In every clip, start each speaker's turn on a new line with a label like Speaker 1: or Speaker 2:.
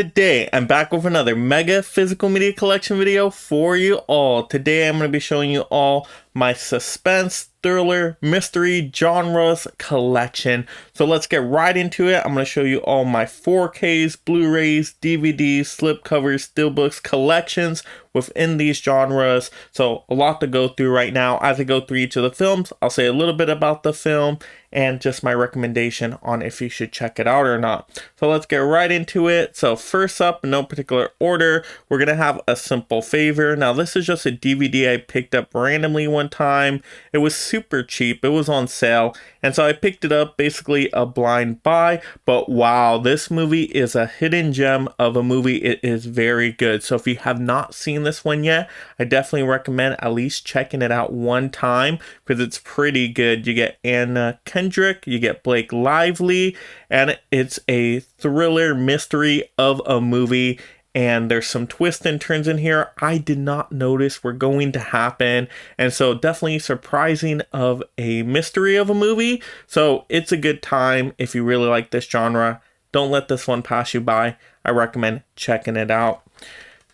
Speaker 1: Today, I'm back with another mega physical media collection video for you all. Today, I'm going to be showing you all my suspense, thriller, mystery genres collection. So let's get right into it. I'm going to show you all my 4Ks, Blu-rays, DVDs, slipcovers, steelbooks collections within these genres. So a lot to go through right now. As I go through each of the films, I'll say a little bit about the film and just my recommendation on if you should check it out or not. So let's get right into it. So first up, in no particular order, we're going to have A Simple Favor. Now this is just a DVD I picked up randomly one time. It was super cheap. It was on sale. And so I picked it up, basically a blind buy. But wow, this movie is a hidden gem of a movie. It is very good. So if you have not seen this one yet, I definitely recommend at least checking it out one time because it's pretty good. You get Anna Kendrick, you get Blake Lively, and it's a thriller mystery of a movie. And there's some twists and turns in here I did not notice were going to happen. And so definitely surprising of a mystery of a movie. So it's a good time if you really like this genre. Don't let this one pass you by. I recommend checking it out.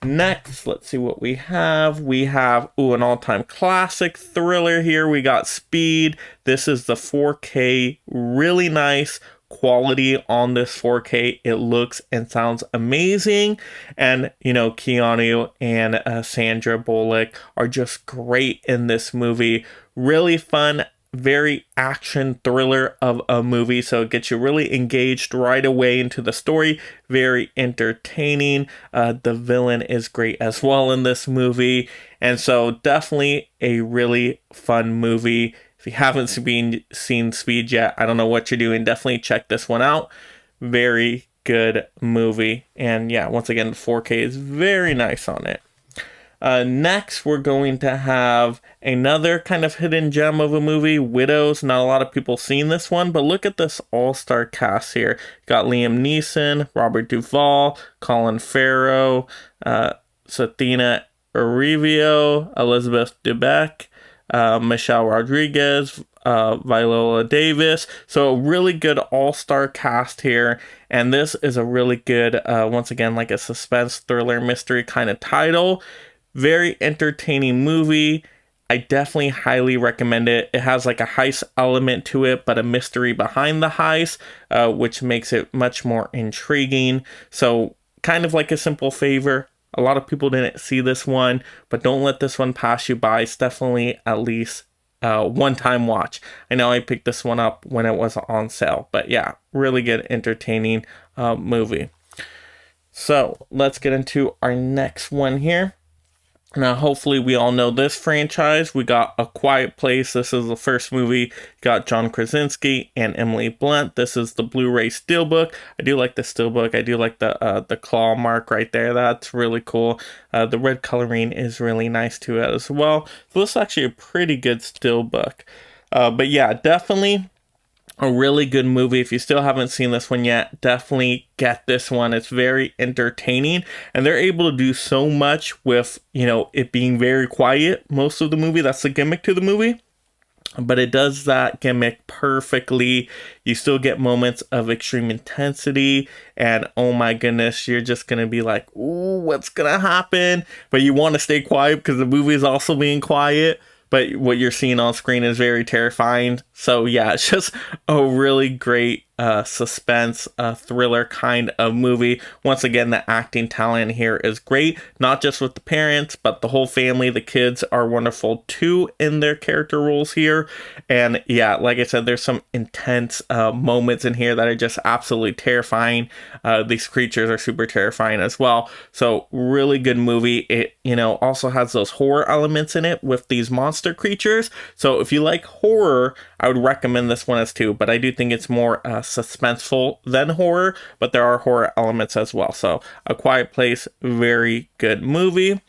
Speaker 1: Next, let's see what we have. We have, an all-time classic thriller here. We got Speed. This is the 4K, really nice quality on this 4K. It looks and sounds amazing. And, Keanu and Sandra Bullock are just great in this movie. Really fun, very action thriller of a movie, so it gets you really engaged right away into the story. Very entertaining. The villain is great as well in this movie, and so definitely a really fun movie. If you haven't seen Speed yet, I don't know what you're doing. Definitely check this one out. Very good movie, and yeah, once again, the 4K is very nice on it. Next, we're going to have another kind of hidden gem of a movie, Widows. Not a lot of people seen this one, but look at this all-star cast here. Got Liam Neeson, Robert Duvall, Colin Farrell, Sathina Arivio, Elizabeth Debicki, Michelle Rodriguez, Viola Davis. So a really good all-star cast here, and this is a really good, once again, like a suspense, thriller, mystery kind of title. Very entertaining movie. I definitely highly recommend it. It has like a heist element to it, but a mystery behind the heist, which makes it much more intriguing. So kind of like A Simple Favor. A lot of people didn't see this one, but don't let this one pass you by. It's definitely at least one-time watch. I know I picked this one up when it was on sale, but yeah, really good, entertaining movie. So let's get into our next one here. Now, hopefully we all know this franchise. We got A Quiet Place. This is the first movie. Got John Krasinski and Emily Blunt. This is the Blu-ray Steelbook. I do like the Steelbook. I do like the claw mark right there. That's really cool. The red coloring is really nice to it as well. So this is actually a pretty good Steelbook. But yeah, definitely a really good movie. If you still haven't seen this one yet, definitely get this one. It's very entertaining, and they're able to do so much with, it being very quiet most of the movie. That's the gimmick to the movie, but it does that gimmick perfectly. You still get moments of extreme intensity, and oh my goodness, you're just gonna be like, ooh, what's gonna happen? But you want to stay quiet because the movie is also being quiet. But what you're seeing on screen is very terrifying. So yeah, it's just a really great suspense, thriller kind of movie. Once again, the acting talent here is great. Not just with the parents, but the whole family. The kids are wonderful too in their character roles here. And yeah, like I said, there's some intense moments in here that are just absolutely terrifying. These creatures are super terrifying as well. So really good movie. It, also has those horror elements in it with these monster creatures. So if you like horror, I would recommend this one as too, but I do think it's more suspenseful than horror, but there are horror elements as well. So A Quiet Place, very good movie.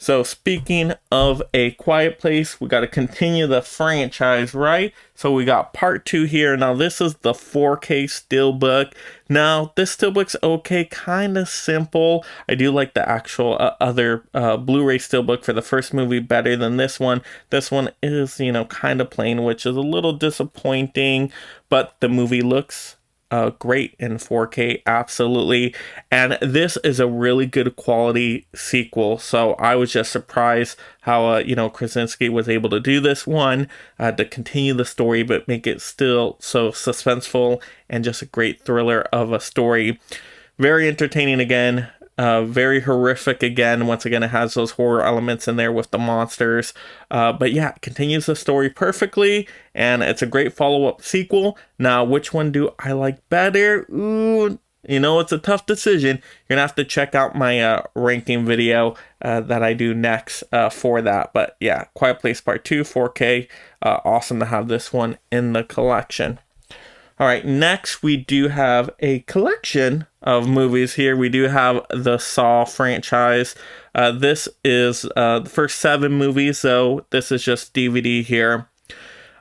Speaker 1: So speaking of A Quiet Place, we got to continue the franchise, right? So we got part 2 here. Now this is the 4K Steelbook. Now this Steelbook's okay, kind of simple. I do like the actual other Blu-ray Steelbook for the first movie better than this one. This one is, kind of plain, which is a little disappointing, but the movie looks great in 4K, absolutely. And this is a really good quality sequel. So I was just surprised how, Krasinski was able to do this one, to continue the story, but make it still so suspenseful and just a great thriller of a story. Very entertaining again. Very horrific again. Once again, it has those horror elements in there with the monsters. But yeah, it continues the story perfectly, and it's a great follow-up sequel. Now, which one do I like better? Ooh, it's a tough decision. You're gonna have to check out my ranking video that I do next for that. But yeah, Quiet Place Part 2, 4K. Awesome to have this one in the collection. All right, next we do have a collection of movies here. We do have the Saw franchise. This is the first 7 movies, so this is just DVD here.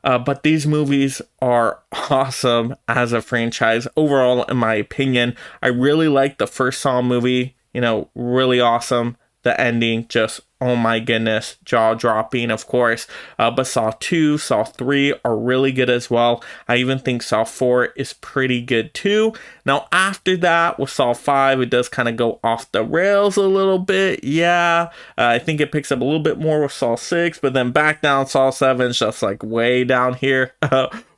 Speaker 1: But these movies are awesome as a franchise. Overall, in my opinion, I really like the first Saw movie. Really awesome. The ending, just, oh my goodness, jaw-dropping, of course. But Saw 2, Saw 3 are really good as well. I even think Saw 4 is pretty good too. Now, after that, with Saw 5, it does kind of go off the rails a little bit. Yeah, I think it picks up a little bit more with Saw 6, but then back down, Saw 7 is just like way down here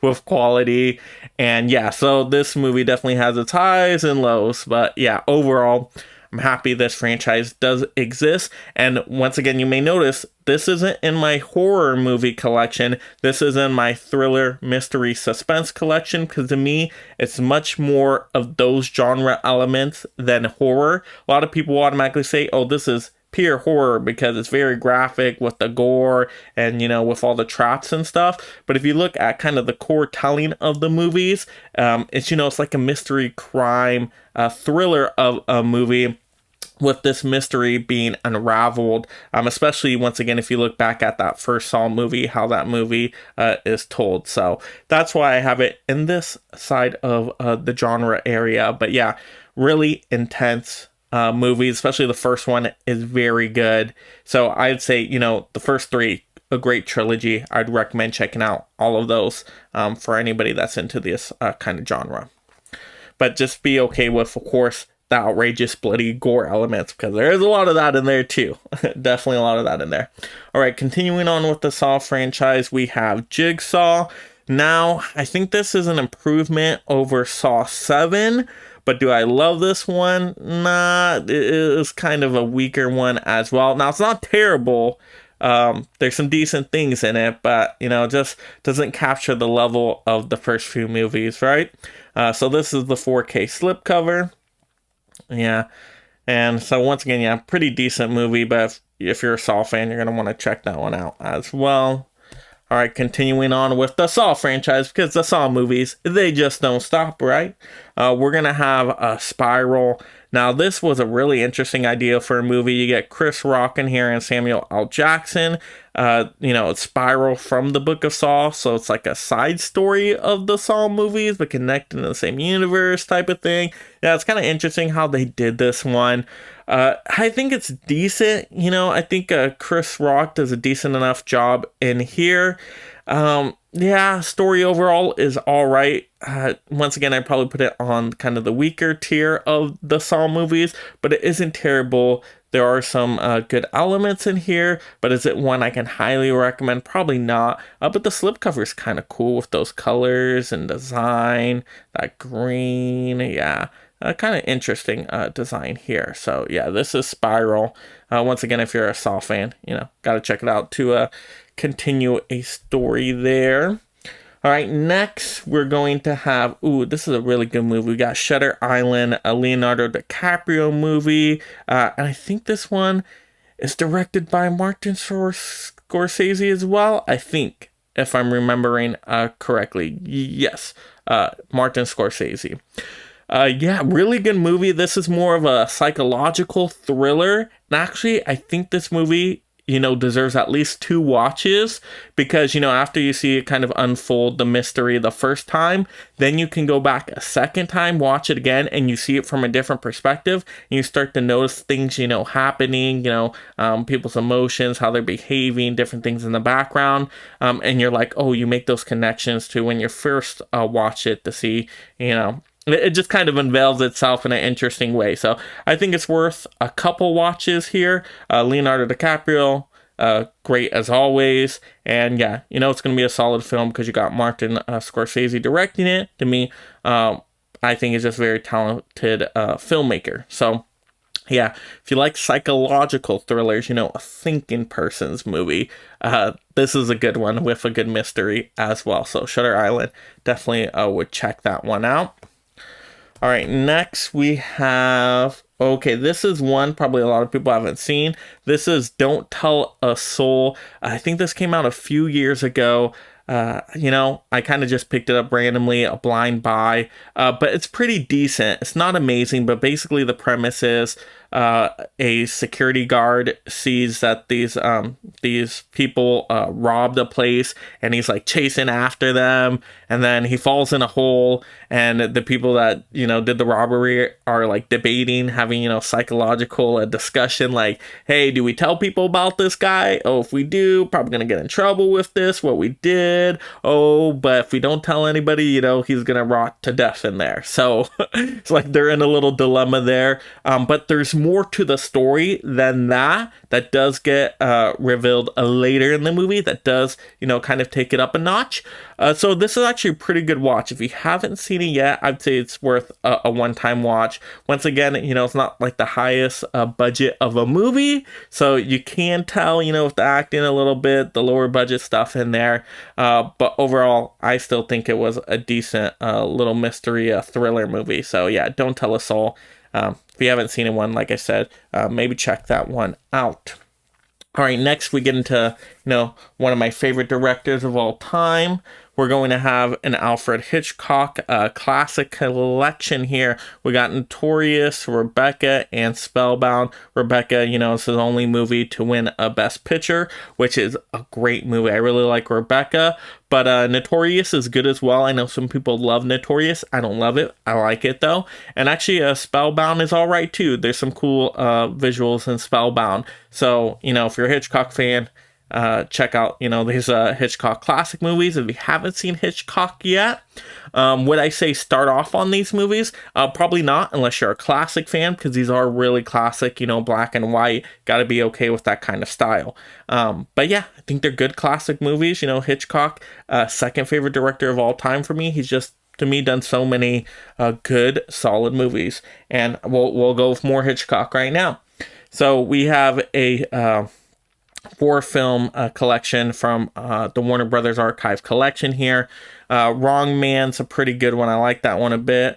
Speaker 1: with quality. And yeah, so this movie definitely has its highs and lows. But yeah, overall, I'm happy this franchise does exist. And once again, you may notice this isn't in my horror movie collection. This is in my thriller, mystery, suspense collection, because to me, it's much more of those genre elements than horror. A lot of people automatically say, oh, this is pure horror because it's very graphic with the gore and, with all the traps and stuff. But if you look at kind of the core telling of the movies, it's like a mystery crime thriller of a movie, with this mystery being unraveled, especially once again, if you look back at that first Saw movie, how that movie is told. So that's why I have it in this side of the genre area. But yeah, really intense movie, especially the first one is very good. So I'd say, the first 3, a great trilogy. I'd recommend checking out all of those for anybody that's into this kind of genre. But just be okay with, of course, the outrageous bloody gore elements, because there is a lot of that in there too. Definitely a lot of that in there. All right, continuing on with the Saw franchise, we have Jigsaw. Now, I think this is an improvement over Saw 7, but do I love this one? Nah, it is kind of a weaker one as well. Now, it's not terrible. There's some decent things in it, but, just doesn't capture the level of the first few movies, right? So this is the 4K slipcover. Yeah, and so once again, yeah, pretty decent movie, but if you're a Saw fan, you're going to want to check that one out as well. All right, continuing on with the Saw franchise, because the Saw movies, they just don't stop, right? We're going to have a Spiral. Now, this was a really interesting idea for a movie. You get Chris Rock in here and Samuel L. Jackson. It's Spiral from the Book of Saw, so it's like a side story of the Saw movies, but connected in the same universe type of thing. Yeah, it's kind of interesting how they did this one. I think it's decent. I think Chris Rock does a decent enough job in here. Yeah, story overall is all right. Once again, I'd probably put it on kind of the weaker tier of the Saw movies, but it isn't terrible. There are some good elements in here, but is it one I can highly recommend? Probably not. But the slipcover is kind of cool with those colors and design, that green, yeah. Kind of interesting design here. So yeah, this is Spiral. Once again, if you're a Saw fan, got to check it out to continue a story there. All right, next we're going to have, this is a really good movie. We got Shutter Island, a Leonardo DiCaprio movie. And I think this one is directed by Martin Scorsese as well, I think, if I'm remembering correctly. Yes, Martin Scorsese. Yeah, really good movie. This is more of a psychological thriller. And actually, I think this movie, deserves at least 2 watches because, after you see it kind of unfold the mystery the first time, then you can go back a second time, watch it again, and you see it from a different perspective. And you start to notice things, happening, people's emotions, how they're behaving, different things in the background. And you're like, oh, you make those connections to when you first watch it to see, it just kind of unveils itself in an interesting way. So I think it's worth a couple watches here. Leonardo DiCaprio, great as always. And yeah, you know, it's going to be a solid film because you got Martin Scorsese directing it. To me, I think he's just a very talented filmmaker. So yeah, if you like psychological thrillers, you know, a thinking person's movie, this is a good one with a good mystery as well. So Shutter Island, definitely would check that one out. All right, next we have, okay, this is one probably a lot of people haven't seen. This is Don't Tell a Soul. I think this came out a few years ago. You know, I kind of just picked it up randomly, a blind buy, but it's pretty decent. It's not amazing, but basically the premise is a security guard sees that these people robbed a place, and he's like chasing after them, and then he falls in a hole, and the people that, you know, did the robbery are like debating, having, you know, psychological discussion, like, hey, do we tell people about this guy? Oh, if we do, probably gonna get in trouble with this, what we did. Oh, but if we don't tell anybody, you know, he's gonna rot to death in there. So it's like they're in a little dilemma there. But there's more to the story than that does get revealed later in the movie, that does, you know, kind of take it up a notch. So this is actually a pretty good watch. If you haven't seen it yet, I'd say it's worth a one-time watch. Once again, you know, it's not like the highest budget of a movie, so you can tell, you know, with the acting a little bit, the lower budget stuff in there. But overall, I still think it was a decent little mystery thriller movie. So yeah, Don't Tell a Soul. If you haven't seen one, like I said, maybe check that one out. All right, next we get into, you know, one of my favorite directors of all time. We're going to have an Alfred Hitchcock classic collection here. We got Notorious, Rebecca, and Spellbound. Rebecca, you know, it's his only movie to win a Best Picture, which is a great movie. I really like Rebecca, but Notorious is good as well. I know some people love Notorious. I don't love it. I like it, though. And actually, Spellbound is all right, too. There's some cool visuals in Spellbound. So, you know, if you're a Hitchcock fan, check out, you know, these Hitchcock classic movies. If you haven't seen Hitchcock yet, would I say start off on these movies? Probably not, unless you're a classic fan, because these are really classic, you know, black and white. Got to be okay with that kind of style. But yeah, I think they're good classic movies. You know, Hitchcock, second favorite director of all time for me. He's just, to me, done so many good, solid movies. And we'll go with more Hitchcock right now. So we have a 4-film collection from the Warner Brothers Archive collection here. Wrong Man's a pretty good one. I like that one a bit.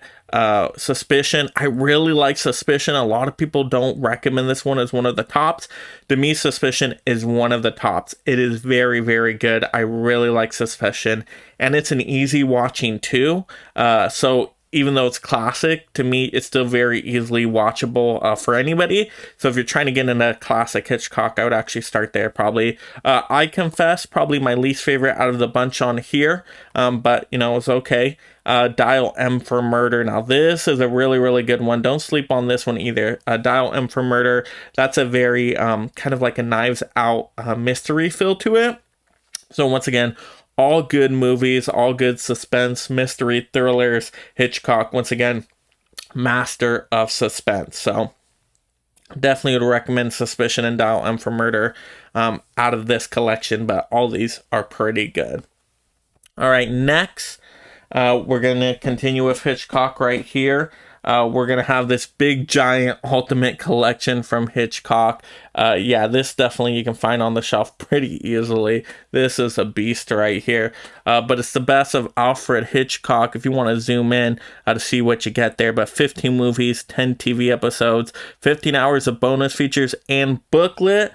Speaker 1: Suspicion. I really like Suspicion. A lot of people don't recommend this one as one of the tops. To me, Suspicion is one of the tops. It is very, very good. I really like Suspicion. And it's an easy watching too. So even though it's classic, to me, it's still very easily watchable for anybody. So if you're trying to get into classic Hitchcock, I would actually start there probably. I Confess, probably my least favorite out of the bunch on here, but, you know, it's okay. Dial M for Murder. Now, this is a really, really good one. Don't sleep on this one either. Dial M for Murder, that's a very kind of like a Knives Out mystery feel to it. So once again, all good movies, all good suspense, mystery, thrillers. Hitchcock, once again, master of suspense. So definitely would recommend Suspicion and Dial M for Murder out of this collection, but all these are pretty good. All right, next, we're going to continue with Hitchcock right here. We're going to have this big, giant, ultimate collection from Hitchcock. Yeah, this definitely you can find on the shelf pretty easily. This is a beast right here. But it's the best of Alfred Hitchcock if you want to zoom in to see what you get there. But 15 movies, 10 TV episodes, 15 hours of bonus features, and booklet.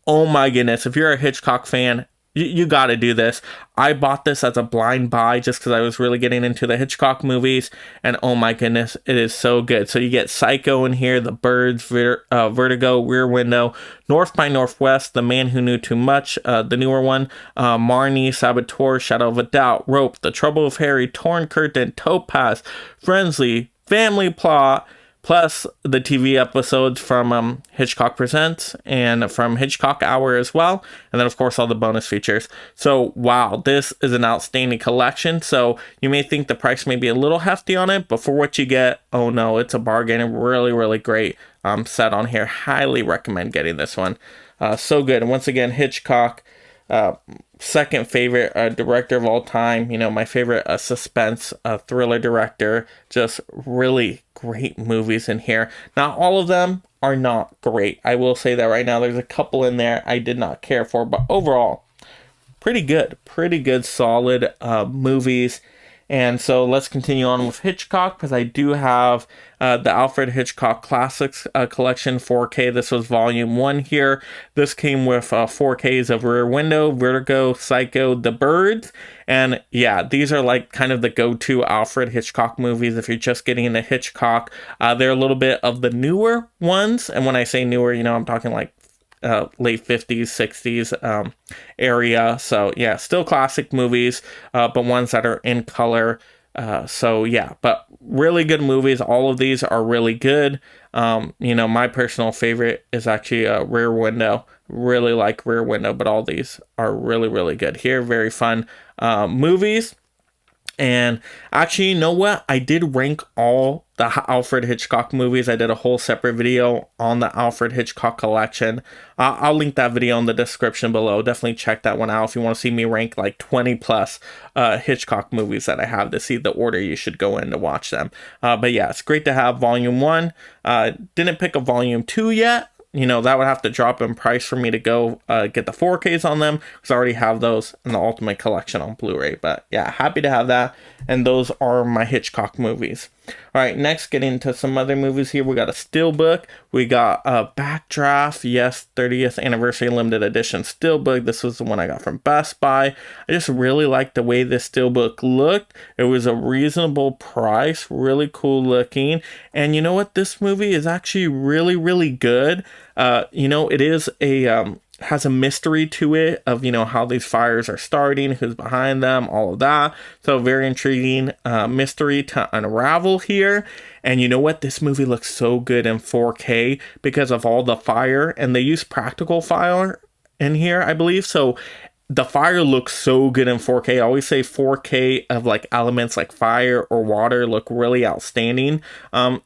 Speaker 1: Oh my goodness, if you're a Hitchcock fan, you got to do this. I bought this as a blind buy just because I was really getting into the Hitchcock movies. And oh my goodness, it is so good. So you get Psycho in here, The Birds, Vertigo, Rear Window, North by Northwest, The Man Who Knew Too Much, the newer one, Marnie, Saboteur, Shadow of a Doubt, Rope, The Trouble with Harry, Torn Curtain, Topaz, Friendly, Family Plot, plus the TV episodes from Hitchcock Presents and from Hitchcock Hour as well. And then, of course, all the bonus features. So, wow, this is an outstanding collection. So, you may think the price may be a little hefty on it, but for what you get, oh no, it's a bargain. Really, really great set on here. Highly recommend getting this one. So good. And once again, Hitchcock, second favorite director of all time. You know, my favorite suspense thriller director. Just really great movies in here. Not all of them are not great. I will say that right now. There's a couple in there I did not care for, but overall, pretty good, solid movies. And so let's continue on with Hitchcock, because I do have the Alfred Hitchcock Classics Collection 4K. This was volume 1 here. This came with 4Ks of Rear Window, Vertigo, Psycho, The Birds. And yeah, these are like kind of the go-to Alfred Hitchcock movies if you're just getting into Hitchcock. They're a little bit of the newer ones. And when I say newer, you know, I'm talking like late 50s, 60s area. So yeah, still classic movies, but ones that are in color. So yeah, but really good movies. All of these are really good. You know, my personal favorite is actually Rear Window. Really like Rear Window, but all these are really, really good here. Very fun movies. And actually, you know what? I did rank all the Alfred Hitchcock movies. I did a whole separate video on the Alfred Hitchcock collection. I'll link that video in the description below. Definitely check that one out if you want to see me rank like 20 plus Hitchcock movies that I have to see the order you should go in to watch them. But yeah, it's great to have volume 1. Didn't pick a volume 2 yet. You know, that would have to drop in price for me to go get the 4Ks on them, because I already have those in the Ultimate Collection on Blu-ray. But yeah, happy to have that. And those are my Hitchcock movies. All right, next, get into some other movies here. We got a Steelbook. We got a Backdraft. Yes, 30th Anniversary Limited Edition Steelbook. This was the one I got from Best Buy. I just really liked the way this Steelbook looked. It was a reasonable price, really cool looking. And you know what? This movie is actually really, really good. You know, it is a has a mystery to it of, you know, how these fires are starting, who's behind them, all of that. So very intriguing mystery to unravel here. And you know what? This movie looks so good in 4K because of all the fire, and they use practical fire in here, I believe. So the fire looks so good in 4K. I always say 4K of like elements like fire or water look really outstanding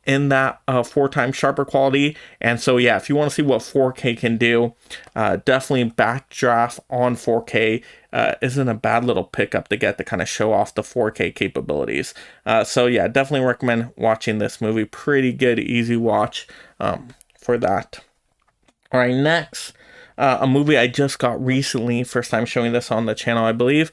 Speaker 1: in that 4 times sharper quality. And so yeah, if you want to see what 4K can do, definitely Backdraft on 4K isn't a bad little pickup to get to kind of show off the 4K capabilities. So yeah, definitely recommend watching this movie. Pretty good, easy watch for that. All right, next. A movie I just got recently, first time showing this on the channel, I believe.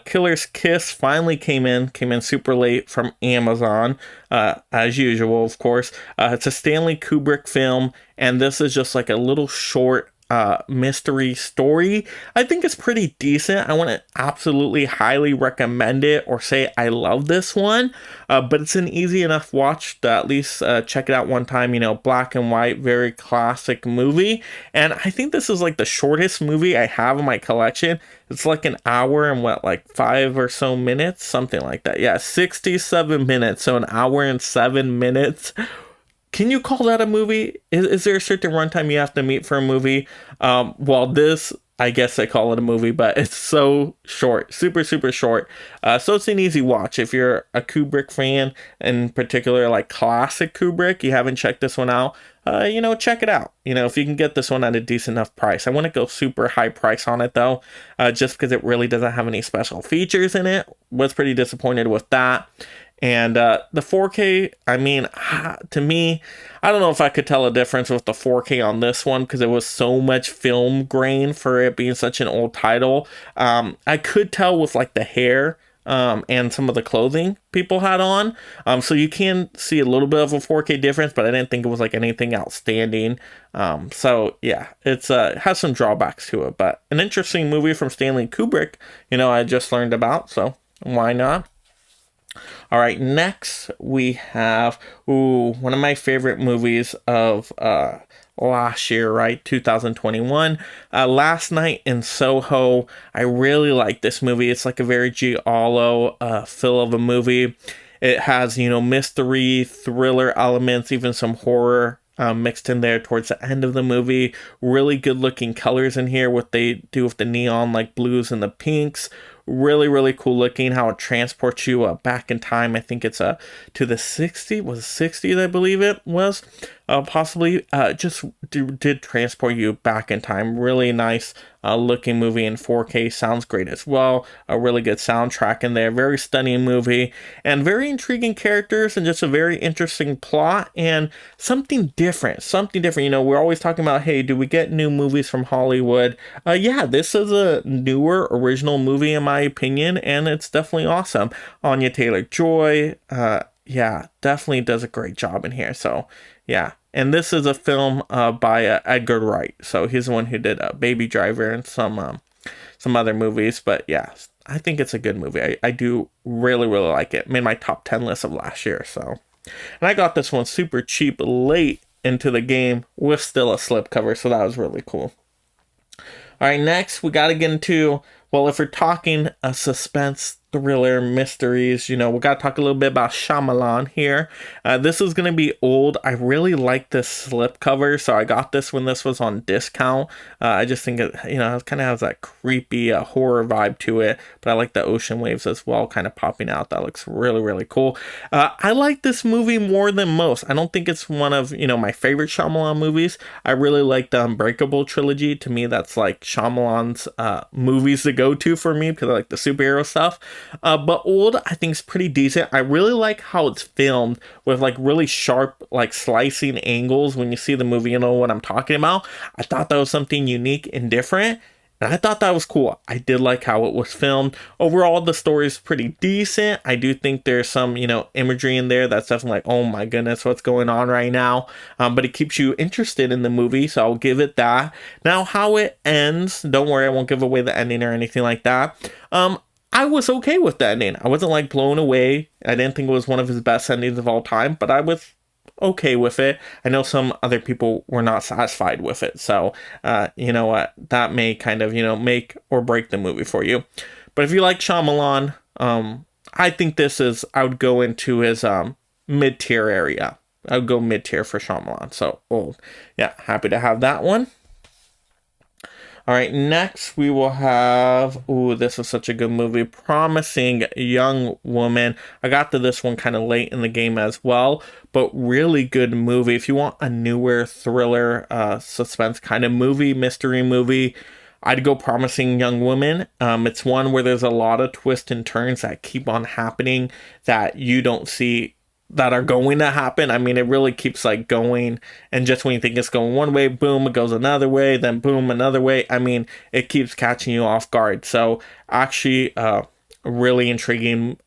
Speaker 1: Killer's Kiss finally came in super late from Amazon, as usual, of course. It's a Stanley Kubrick film, and this is just like a little short mystery story. I think it's pretty decent. I want to absolutely highly recommend it, or say I love this one, but it's an easy enough watch to at least check it out one time. You know, black and white, very classic movie. And I think this is like the shortest movie I have in my collection. It's like an hour and like 5 or so minutes, something like that. Yeah, 67 minutes, so an hour and 7 minutes. Can you call that a movie? Is there a certain runtime you have to meet for a movie? Well, this, I guess I call it a movie, but it's so short, super, super short. So it's an easy watch. If you're a Kubrick fan, in particular, like classic Kubrick, you haven't checked this one out, you know, check it out. You know, if you can get this one at a decent enough price. I want to go super high price on it, though, just because it really doesn't have any special features in it. Was pretty disappointed with that. And the 4K, I mean, to me, I don't know if I could tell a difference with the 4K on this one, because it was so much film grain for it being such an old title. I could tell with like the hair and some of the clothing people had on. So you can see a little bit of a 4K difference, but I didn't think it was like anything outstanding. So yeah, it has some drawbacks to it, but an interesting movie from Stanley Kubrick, you know, I just learned about, so why not? All right, next we have one of my favorite movies of last year, right? 2021. Last Night in Soho. I really like this movie. It's like a very giallo feel of a movie. It has, mystery, thriller elements, even some horror mixed in there towards the end of the movie. Really good looking colors in here, what they do with the neon like blues and the pinks. Really, really cool looking how it transports you back in time. I think it's to the 60s, was it 60s, I believe it was. Possibly just did transport you back in time. Really nice looking movie in 4K. Sounds great as well. A really good soundtrack in there. Very stunning movie and very intriguing characters and just a very interesting plot and something different. Something different. We're always talking about, hey, do we get new movies from Hollywood? Yeah, this is a newer original movie in my opinion, and it's definitely awesome. Anya Taylor-Joy, yeah, definitely does a great job in here. So yeah, and this is a film by Edgar Wright. So he's the one who did Baby Driver and some other movies. But yeah, I think it's a good movie. I do really, really like it. Made my top 10 list of last year. So, and I got this one super cheap late into the game with still a slipcover. So that was really cool. All right, next we got to get into, well, if we're talking a suspense, thriller, mysteries, we got to talk a little bit about Shyamalan here. This is going to be old. I really like this slipcover, so I got this when this was on discount. I just think it, it kind of has that creepy horror vibe to it, but I like the ocean waves as well, kind of popping out. That looks really, really cool. I like this movie more than most. I don't think it's one of, my favorite Shyamalan movies. I really like the Unbreakable trilogy. To me, that's like Shyamalan's movies to go to for me because I like the superhero stuff. But Old, I think is pretty decent. I really like how it's filmed with like really sharp, like slicing angles. When you see the movie, you know what I'm talking about. I thought that was something unique and different. And I thought that was cool. I did like how it was filmed. Overall, the story is pretty decent. I do think there's some, imagery in there that's definitely like, oh my goodness, what's going on right now? But it keeps you interested in the movie, so I'll give it that. Now, how it ends, don't worry, I won't give away the ending or anything like that. I was okay with the ending. I wasn't like blown away. I didn't think it was one of his best endings of all time, but I was okay with it. I know some other people were not satisfied with it. So, you know what? That may kind of, make or break the movie for you. But if you like Shyamalan, I think I would go into his mid-tier area. I would go mid-tier for Shyamalan. So, Old. Yeah, happy to have that one. All right, next we will have, this is such a good movie, Promising Young Woman. I got to this one kind of late in the game as well, but really good movie. If you want a newer thriller, suspense kind of movie, mystery movie, I'd go Promising Young Woman. It's one where there's a lot of twists and turns that keep on happening that you don't see that are going to happen. I mean, it really keeps like going, and just when you think it's going one way, boom, it goes another way, then boom, another way. I mean, it keeps catching you off guard. So actually a really intriguing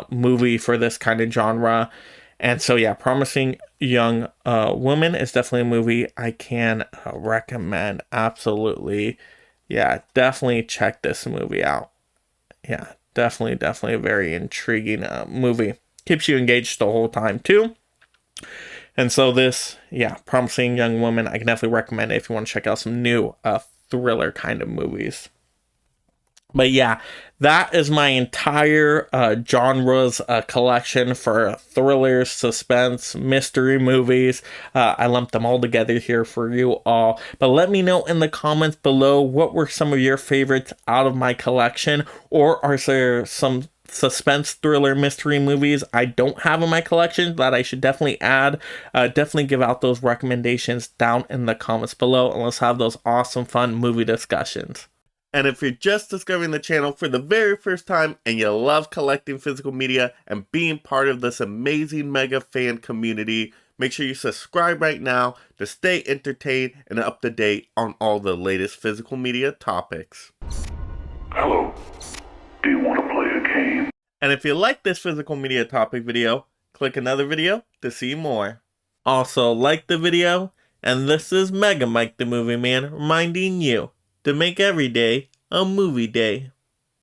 Speaker 1: movie for this kind of genre. And so yeah, Promising Young Woman is definitely a movie I can recommend. Absolutely. Yeah, definitely check this movie out. Yeah, definitely a very intriguing movie. Keeps you engaged the whole time too. And so this, yeah, Promising Young Woman, I can definitely recommend it if you want to check out some new thriller kind of movies. But yeah, that is my entire genres collection for thrillers, suspense, mystery movies. I lumped them all together here for you all. But let me know in the comments below, what were some of your favorites out of my collection? Or are there some suspense, thriller, mystery movies I don't have in my collection that I should definitely add? Definitely give out those recommendations down in the comments below, and let's have those awesome, fun movie discussions. And if you're just discovering the channel for the very first time and you love collecting physical media and being part of this amazing mega fan community, make sure you subscribe right now to stay entertained and up to date on all the latest physical media topics.
Speaker 2: Hello. Do you want to play a game?
Speaker 1: And if you like this physical media topic video, click another video to see more. Also, like the video, and this is Mega Mike the Movie Man reminding you to make every day a movie day.